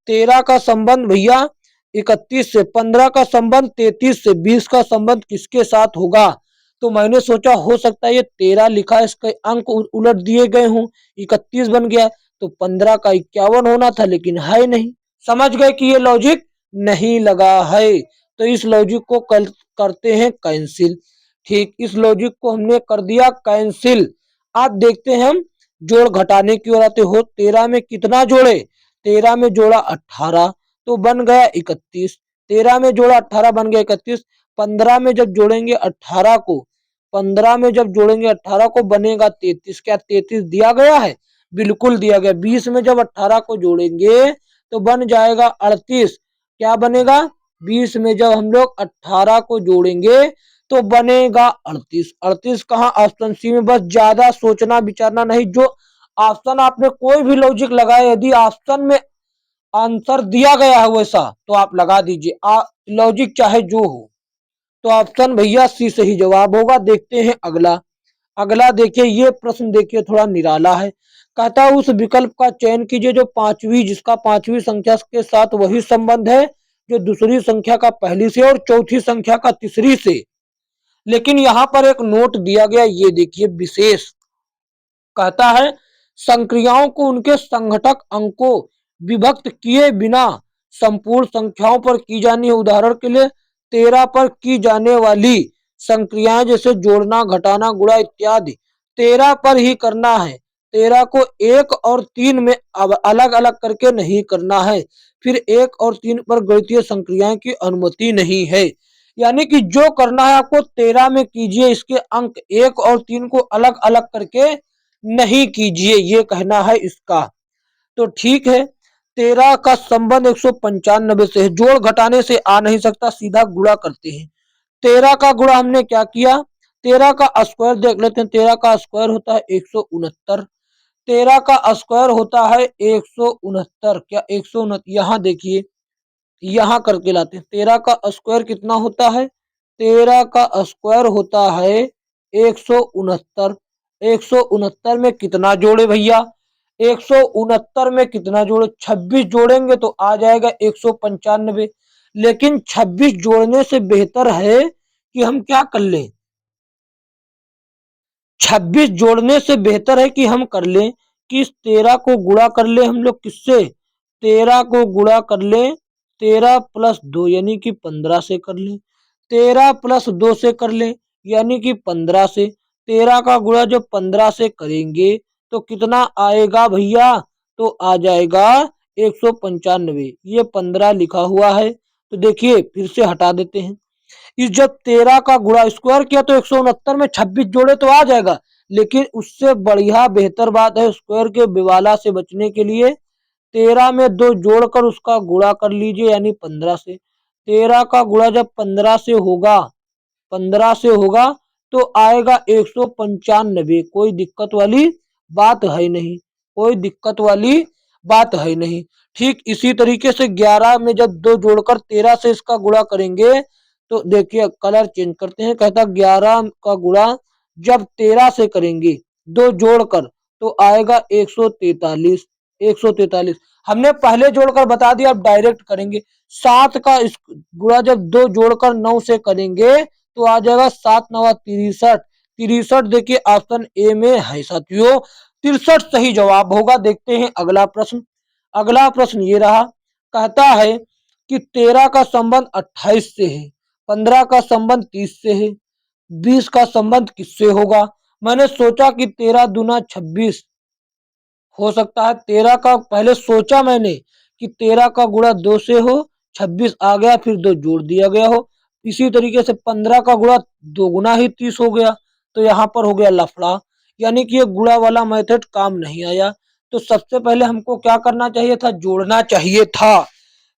S1: 13 का संबंध भैया 31 से, 15 का संबंध 33 से, 20 का संबंध किसके साथ होगा। तो मैंने सोचा हो सकता है ये 13 लिखा है, इसके अंक उलट दिए गए हों, 31 बन गया, तो 15 का 51 होना था, लेकिन है नहीं। समझ गए कि ये लॉजिक नहीं लगा है, तो इस लॉजिक को करते हैं कैंसिल। ठीक, इस लॉजिक को हमने कर दिया कैंसिल। आप देखते हैं हम जोड़ घटाने की ओर आते हो। 13 में कितना जोड़े, 13 में जोड़ा 18 तो बन गया 31, 13 में जोड़ा 18 बन गया 31। 15 में जब जोड़ेंगे 18 को, 15 में जब जोड़ेंगे 18 को बनेगा 33। क्या 33 दिया गया है, बिल्कुल दिया गया। 20 में जब 18 को जोड़ेंगे तो बन जाएगा 38। क्या बनेगा, 20 में जब हम लोग 18 को जोड़ेंगे तो बनेगा 38। 38 कहाँ, ऑप्शन सी में। बस ज्यादा सोचना विचारना नहीं, जो ऑप्शन आपने कोई भी लॉजिक लगाए, यदि ऑप्शन में आंसर दिया गया है वैसा तो आप लगा दीजिए, लॉजिक चाहे जो हो। तो ऑप्शन भैया सी सही जवाब होगा। देखते हैं अगला। अगला देखिए, ये प्रश्न देखिए थोड़ा निराला है। कहता है उस विकल्प का चयन कीजिए जो पांचवी, जिसका पांचवी संख्या के साथ वही संबंध है जो दूसरी संख्या का पहली से और चौथी संख्या का तीसरी से। लेकिन यहां पर एक नोट दिया गया, ये देखिए विशेष। कहता है संक्रियाओं को उनके संघटक अंकों विभक्त किए बिना संपूर्ण संख्याओं पर की जानी है। उदाहरण के लिए 13 पर की जाने वाली संक्रियाएं जैसे जोड़ना, घटाना, गुणा इत्यादि 13 पर ही करना है। 13 को 1 और 3 में अब अलग अलग करके नहीं करना है। फिर 1 और 3 पर गणितीय संक्रियाएं की अनुमति नहीं है। यानी कि जो करना है आपको 13 में कीजिए, इसके अंक 1 और 3 को अलग अलग करके नहीं कीजिए, ये कहना है इसका। तो ठीक है, 13 का संबंध 195 से है, जोड़ घटाने से आ नहीं सकता, सीधा गुणा करते हैं। 13 का गुणा हमने क्या किया, 13 का स्क्वायर देख लेते हैं। 13 का स्क्वायर होता है 169, 13 का स्क्वायर होता है 169। क्या 169, यहाँ देखिए, यहाँ करके लाते हैं। 13 का स्क्वायर कितना होता है, 13 का स्क्वायर होता है 169। 169 में कितना जोड़े भैया, 169 में कितना जोड़े, 26 जोड़ेंगे तो आ जाएगा 195। लेकिन 26 जोड़ने से बेहतर है कि हम क्या कर लें, 26 जोड़ने से बेहतर है कि हम कर लें कि इस 13 को गुणा कर ले हम लोग किससे, 13 को गुणा कर ले 13 प्लस 2 यानी कि 15 से कर ले, 13 प्लस 2 से कर ले यानी कि 15 से। 13 का गुणा जब 15 से करेंगे तो कितना आएगा भैया, तो आ जाएगा 195। ये 15 लिखा हुआ है, तो देखिए फिर से हटा देते हैं। इस जब 13 का गुणा स्क्वायर किया तो 169 में 26 जोड़े तो आ जाएगा। लेकिन उससे बढ़िया बेहतर बात है, स्क्वायर के बिवाला से बचने के लिए 13 में 2 जोड़कर उसका गुणा कर लीजिए, यानी 15 से। 13 का गुणा जब 15 से होगा, 15 से होगा तो आएगा 195। कोई दिक्कत वाली बात है नहीं, कोई दिक्कत वाली बात है नहीं। ठीक इसी तरीके से 11 में जब 2 जोड़कर 13 से इसका गुणा करेंगे तो देखिए कलर चेंज करते हैं। कहता 11 का गुणा जब 13 से करेंगे 2 जोड़कर तो आएगा 143। 143 हमने पहले जोड़कर बता दिया, अब डायरेक्ट करेंगे। 7 का गुणा जब 2 जोड़कर 9 से करेंगे तो आ जाएगा 7 9 63। 63 देखिए ऑप्शन ए में है साथियों, 63 सही जवाब होगा। देखते हैं अगला प्रश्न। अगला प्रश्न ये रहा, कहता है कि 13 का संबंध 28 से है, 15 का संबंध 30 से है, 20 का संबंध किससे होगा। मैंने सोचा कि 13 दूना 26 हो सकता है। 13 का पहले सोचा मैंने कि 13 का गुणा 2 से हो, 26 आ गया, फिर 2 जोड़ दिया गया हो। इसी तरीके से 15 का गुणा 2 गुना ही 30 हो गया, तो यहाँ पर हो गया लफड़ा, यानी कि ये गुणा वाला मेथड काम नहीं आया। तो सबसे पहले हमको क्या करना चाहिए था, जोड़ना चाहिए था।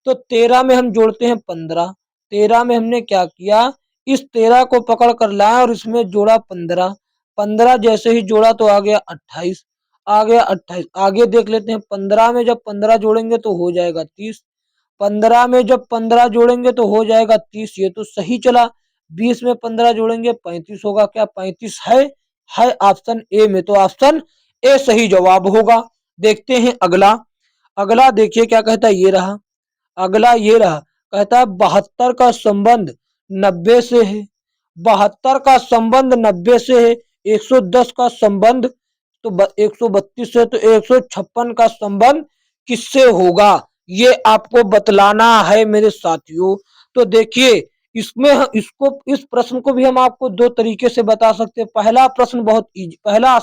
S1: तो 13 में हम जोड़ते हैं 15, 13 में हमने क्या किया, इस 13 को पकड़ कर लाए और इसमें जोड़ा 15, 15 जैसे ही जोड़ा तो आ गया 28, आ गया 28। आगे देख लेते हैं, 15 में जब 15 जोड़ेंगे तो हो जाएगा 30, 15 में जब 15 जोड़ेंगे तो हो जाएगा 30, ये तो सही चला। 20 में 15 जोड़ेंगे 35 होगा, क्या 35 है ऑप्शन ए में, तो ऑप्शन ए सही जवाब होगा। देखते हैं अगला, अगला देखिए क्या कहता है, ये रहा अगला, ये रहा, कहता है 72 का संबंध 90 से है, 72 का संबंध 90 से है, 110 का संबंध तो 132 से, तो 156 का संबंध किससे होगा, ये आपको बतलाना है मेरे साथियों। तो देखिए इसमें इसको इस प्रश्न को भी हम आपको दो तरीके से बता सकते हैं। पहला प्रश्न बहुत इजी, पहला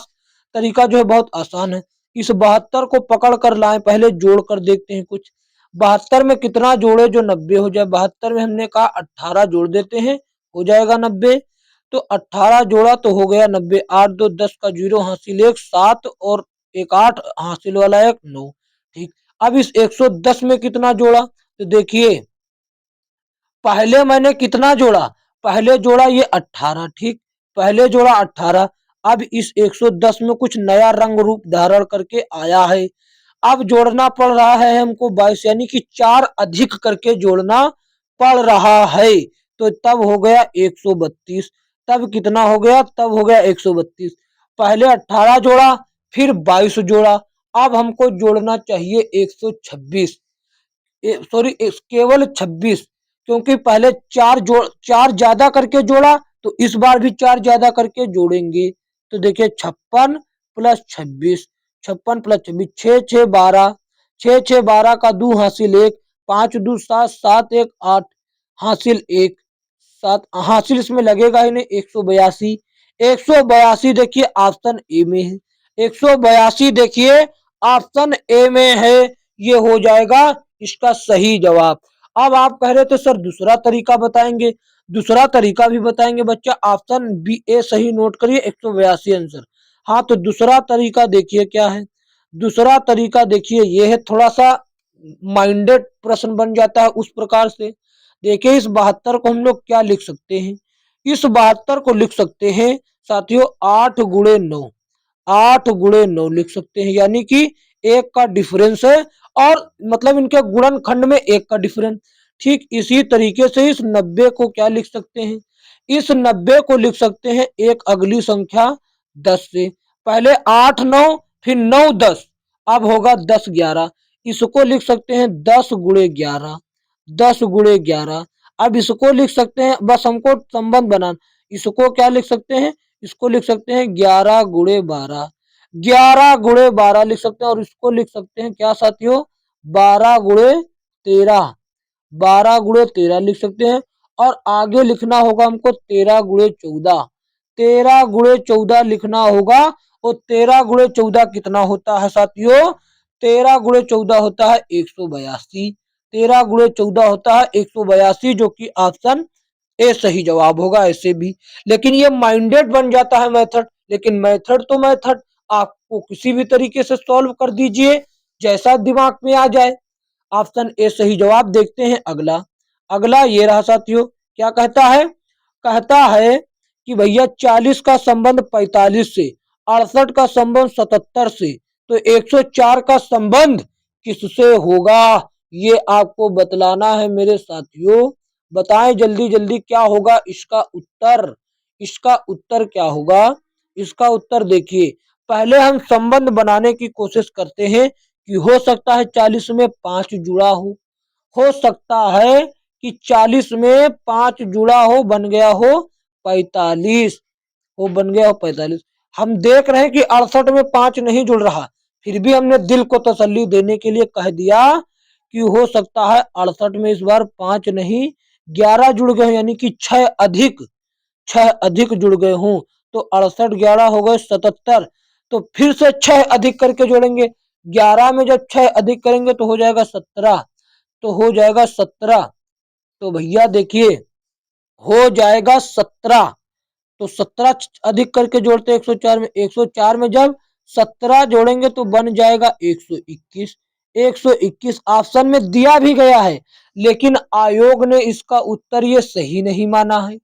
S1: तरीका जो है बहुत आसान है। इस 72 को पकड़ कर लाए, पहले जोड़ कर देखते हैं कुछ। 72 में कितना जोड़े जो 90 हो जाए, 72 में हमने कहा 18 जोड़ देते हैं, हो जाएगा 90। तो 18 जोड़ा तो हो गया 90, 8 2 10 का 0 हासिल 1 7 और एक 8 हासिल वाला 1 9। ठीक, अब इस 110 में कितना जोड़ा, तो देखिए पहले मैंने कितना जोड़ा, पहले जोड़ा ये 18, ठीक, पहले जोड़ा 18। अब इस 110 में कुछ नया रंग रूप धारण करके आया है, अब जोड़ना पड़ रहा है हमको 22, यानी कि 4 अधिक करके जोड़ना पड़ रहा है। तो तब हो गया 132, तब कितना हो गया, तब हो गया 132। पहले 18 जोड़ा, फिर 22 जोड़ा, अब हमको जोड़ना चाहिए 126, सॉरी केवल 26, क्योंकि पहले 4 ज्यादा करके जोड़ा, तो इस बार भी 4 ज्यादा करके जोड़ेंगे। तो देखिए 56 प्लस 26, 56 प्लस 26, 6 6 12, 6 6 12 का 2 हासिल 1, 5 2 7, 7 1 8 हासिल 1, 7 हासिल इसमें लगेगा ही नहीं, 182, 182 देखिए ऑप्शन ए में है, 182 देखिए ऑप्शन ए में है, ये हो जाएगा इसका सही जवाब। अब आप कह रहे थे सर दूसरा तरीका बताएंगे, दूसरा तरीका भी बताएंगे बच्चा, ऑप्शन बी ए सही नोट करिए, 182 आंसर। हाँ तो दूसरा तरीका देखिए क्या है, दूसरा तरीका देखिए ये है, थोड़ा सा माइंडेड प्रश्न बन जाता है उस प्रकार से। देखिए इस 72 को हम लोग क्या लिख सकते हैं, इस 72 को लिख सकते हैं साथियों 8 गुणे 9, 8 गुणे 9 लिख सकते हैं, यानी कि एक का डिफरेंस है, और मतलब इनके गुणनखंड में एक का डिफरेंस। ठीक इसी तरीके से इस 90 को क्या लिख सकते हैं, इस 90 को लिख सकते हैं एक अगली संख्या 10 से, पहले 8 9 फिर 9 10, अब होगा 10 11, इसको लिख सकते हैं 10 गुणे 11, 10 गुणे 11। अब इसको लिख सकते हैं, बस हमको संबंध बनाना, इसको क्या लिख सकते हैं, इसको लिख सकते हैं 11 गुणे 12, 11 गुणे 12 लिख सकते हैं, और इसको लिख सकते हैं क्या साथियों, 12 गुणे 13, 12 गुणे 13 लिख सकते हैं। और आगे लिखना होगा हमको 13 गुणे 14, 13 गुणे 14 लिखना होगा, और 13 गुणे 14 कितना होता है साथियों, 13 गुणे 14 होता है 182, 13 गुणे 14 होता है 182, जो कि ऑप्शन ए सही जवाब होगा ऐसे भी। लेकिन ये माइंडेड बन जाता है मेथड, लेकिन मेथड तो मेथड, आपको किसी भी तरीके से सॉल्व कर दीजिए जैसा दिमाग में आ जाए। ऑप्शन ए सही जवाब। देखते हैं अगला, अगला ये रहा साथियों, क्या कहता है, कहता है कि भैया 40 का संबंध 45 से, 68 का संबंध 77 से, तो 104 का संबंध किससे होगा, ये आपको बतलाना है मेरे साथियों। बताएं जल्दी जल्दी क्या होगा इसका उत्तर, इसका उत्तर क्या होगा, इसका उत्तर देखिए, पहले हम संबंध बनाने की कोशिश करते हैं कि हो सकता है 40 में 5 जुड़ा हो सकता है कि 40 में 5 जुड़ा हो, बन गया हो 45, वो बन गया हो 45। हम देख रहे हैं कि 68 में 5 नहीं जुड़ रहा, फिर भी हमने दिल को तसल्ली देने के लिए कह दिया कि हो सकता है 68 में इस बार 5 नहीं 11 जुड़ गए, यानी कि 6 अधिक जुड़ गए हूं, तो 68 11 हो गए 77, तो फिर से 6 अधिक करके जोड़ेंगे, 11 में जब 6 अधिक करेंगे तो हो जाएगा 17, तो हो जाएगा 17। तो भैया देखिए हो जाएगा 17। तो 17 अधिक करके जोड़ते 104 में, 104 में जब 17 जोड़ेंगे तो बन जाएगा 121। 121 ऑप्शन में दिया भी गया है, लेकिन आयोग ने इसका उत्तर ये सही नहीं माना है।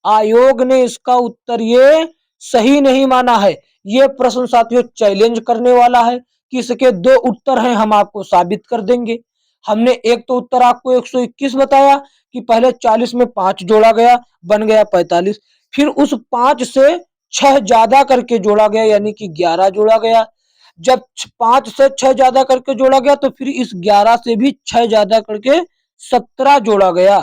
S1: आयोग ने इसका उत्तर ये सही नहीं माना है। ये प्रश्न साथियों चैलेंज करने वाला है कि इसके दो उत्तर हैं, हम आपको साबित कर देंगे। हमने एक तो उत्तर आपको 121 बताया कि पहले 40 में 5 जोड़ा गया, बन गया 45। फिर उस 5 से 6 ज्यादा करके जोड़ा गया, यानी कि 11 जोड़ा गया। जब 5 से 6 ज्यादा करके जोड़ा गया तो फिर इस 11 से भी 6 ज्यादा करके 17 जोड़ा गया।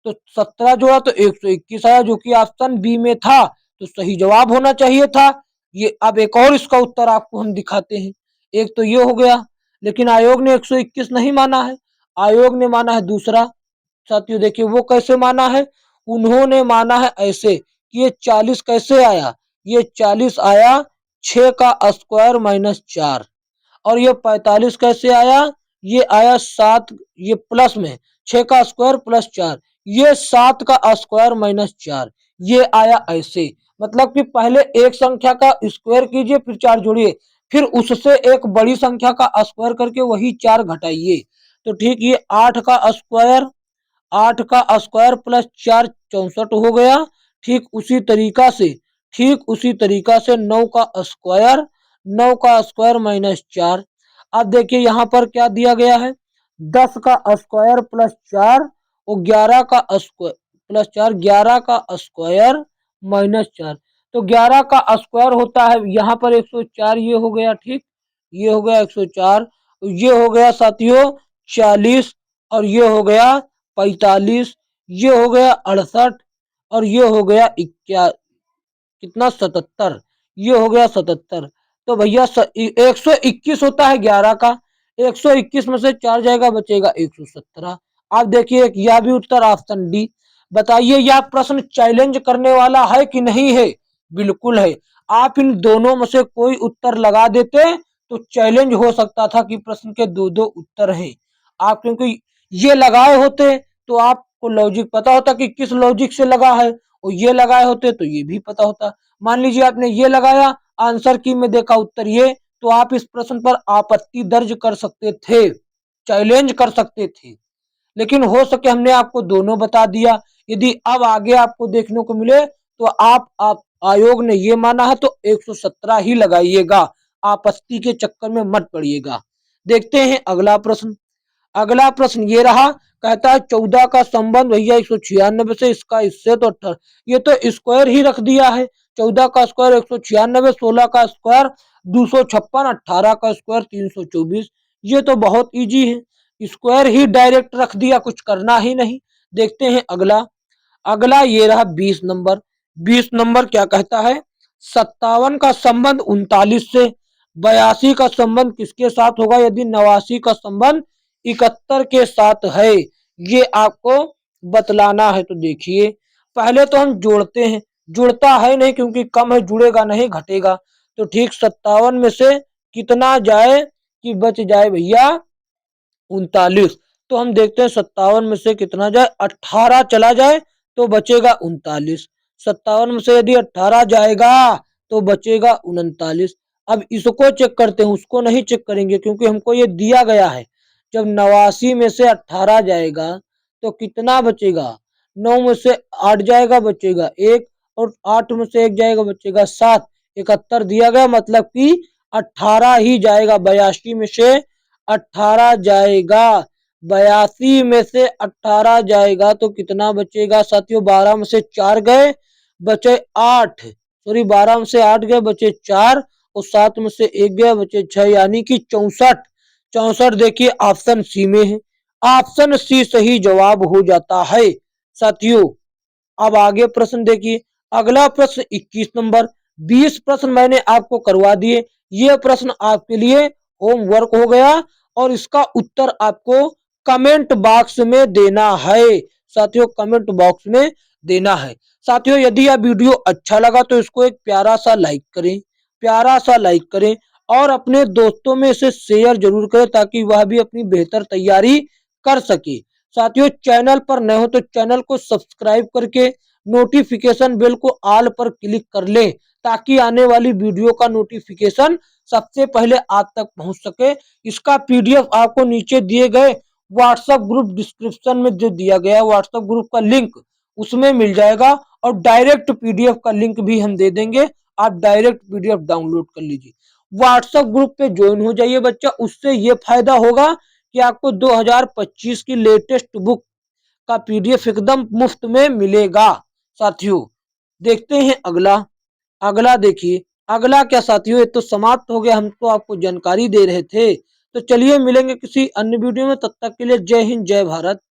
S1: तो 17 जोड़ा तो 121 आया, जो कि ऑप्शन बी में था, तो सही जवाब होना चाहिए था ये। अब एक और इसका उत्तर आपको हम दिखाते हैं। एक तो ये हो गया, लेकिन आयोग ने 121 नहीं माना है, आयोग ने माना है दूसरा। साथियों देखिए वो कैसे माना है, उन्होंने माना है ऐसे कि ये 40 कैसे आया, ये 40 आया 6 का स्क्वायर माइनस 4। और ये 45 कैसे आया, ये आया 7, ये प्लस में 6 का स्क्वायर प्लस 4, ये 7 का स्क्वायर माइनस 4, ये आया ऐसे। मतलब कि पहले एक संख्या का स्क्वायर कीजिए फिर 4 जोड़िए, फिर उससे एक बड़ी संख्या का स्क्वायर करके वही 4 घटाइए। तो ठीक ये 8 का स्क्वायर, 8 का स्क्वायर प्लस 4 64 हो गया। ठीक उसी तरीका से 9 का स्क्वायर, 9 का स्क्वायर माइनस 4। अब देखिए यहाँ पर क्या दिया गया है, 10 का स्क्वायर प्लस 4 और 11 का स्क्वायर प्लस 4, 11 का स्क्वायर माइनस 4। तो 11 का स्क्वायर होता है यहाँ पर 104, ये हो गया ठीक, ये हो गया 104, ये हो गया साथियों 40, और ये हो गया 45, ये हो गया 68, और ये हो गया कितना 77, ये हो गया 77। तो भैया 121 होता है 11 का, 121 में से 4 जाएगा बचेगा 117। आप देखिए यह भी उत्तर ऑप्शन डी। बताइए यह प्रश्न चैलेंज करने वाला है कि नहीं है? बिल्कुल है। आप इन दोनों में से कोई उत्तर लगा देते तो चैलेंज हो सकता था कि प्रश्न के दो दो उत्तर हैं। आप क्योंकि ये लगाए होते तो आपको लॉजिक पता होता कि किस लॉजिक से लगा है, और ये लगाए होते तो ये भी पता होता। मान लीजिए आपने ये लगाया, आंसर की में देखा उत्तर ये, तो आप इस प्रश्न पर आपत्ति दर्ज कर सकते थे, चैलेंज कर सकते थे। लेकिन हो सके हमने आपको दोनों बता दिया। यदि अब आगे आपको देखने को मिले तो आप आयोग ने ये माना है तो 117 ही लगाइएगा, आपत्ति के चक्कर में मत पड़िएगा। देखते हैं अगला प्रश्न। अगला प्रश्न ये रहा, कहता है 14 का संबंध भैया 196 से, इसका इससे तो 18, ये तो स्क्वायर ही रख दिया है। 14 का स्क्वायर 196, 16 का स्क्वायर 256, 18 का स्क्वायर 324। ये तो बहुत इजी है, स्क्वायर ही डायरेक्ट रख दिया, कुछ करना ही नहीं। देखते हैं अगला। अगला ये रहा 20 नंबर। 20 नंबर क्या कहता है, 57 का संबंध 39 से, 82 का संबंध किसके साथ होगा यदि 89 का संबंध 71 के साथ है, ये आपको बतलाना है। तो देखिए पहले तो हम जोड़ते हैं, जुड़ता है नहीं क्योंकि कम है, जुड़ेगा नहीं घटेगा। तो ठीक 57 में से कितना जाए कि बच जाए भैया 39। तो हम देखते हैं 57 में से कितना जाए, 18 चला जाए तो बचेगा 39। 57 में से यदि 18 जाएगा तो बचेगा 39। अब इसको चेक करते हैं, उसको नहीं चेक करेंगे क्योंकि हमको ये दिया गया है। जब 89 में से 18 जाएगा तो कितना बचेगा, 9 में से 8 जाएगा बचेगा 1, और 8 में से 1 जाएगा बचेगा 7, 71 दिया गया, मतलब कि 18 ही जाएगा। 82 में से 18 जाएगा, 82 में से 18 जाएगा तो कितना बचेगा साथियों, 12 में से 4 गए बचे 8, सॉरी 12 में से 8 गए बचे 4, और 7 में से 1 गया बचे 6, यानी कि 64। 64 देखिए ऑप्शन सी में है, ऑप्शन सी सही जवाब हो जाता है साथियों। अब आगे प्रश्न देखिए। अगला प्रश्न 21 नंबर। 20 प्रश्न मैंने आपको करवा दिए, ये प्रश्न आपके लिए होमवर्क हो गया, और इसका उत्तर आपको कमेंट बॉक्स में देना है साथियों, कमेंट बॉक्स में देना है। साथियों यदि यह वीडियो अच्छा लगा तो इसको एक प्यारा सा लाइक करें, प्यारा सा लाइक करें, और अपने दोस्तों में इसे शेयर जरूर करें ताकि वह भी अपनी बेहतर तैयारी कर सके। साथियों चैनल पर नए हो तो चैनल को सब्सक्राइब करके नोटिफिकेशन बेल को ऑल पर क्लिक कर ले, ताकि आने वाली वीडियो का नोटिफिकेशन सबसे पहले आप तक पहुंच सके। इसका पीडीएफ आपको नीचे दिए गए व्हाट्सएप ग्रुप डिस्क्रिप्शन में जो दिया गया है व्हाट्सएप ग्रुप का लिंक उसमें मिल जाएगा, और डायरेक्ट पीडीएफ का लिंक भी हम दे देंगे, आप डायरेक्ट पीडीएफ डाउनलोड कर लीजिए। व्हाट्सएप ग्रुप पे ज्वाइन हो जाइए बच्चा, उससे ये फायदा होगा कि आपको 2025 की लेटेस्ट बुक का पीडीएफ एकदम मुफ्त में मिलेगा। साथियों देखते हैं अगला। अगला देखिए, अगला क्या साथियों, ये तो समाप्त हो गया, हम तो आपको जानकारी दे रहे थे। तो चलिए मिलेंगे किसी अन्य वीडियो में, तब तक के लिए जय हिंद जय भारत।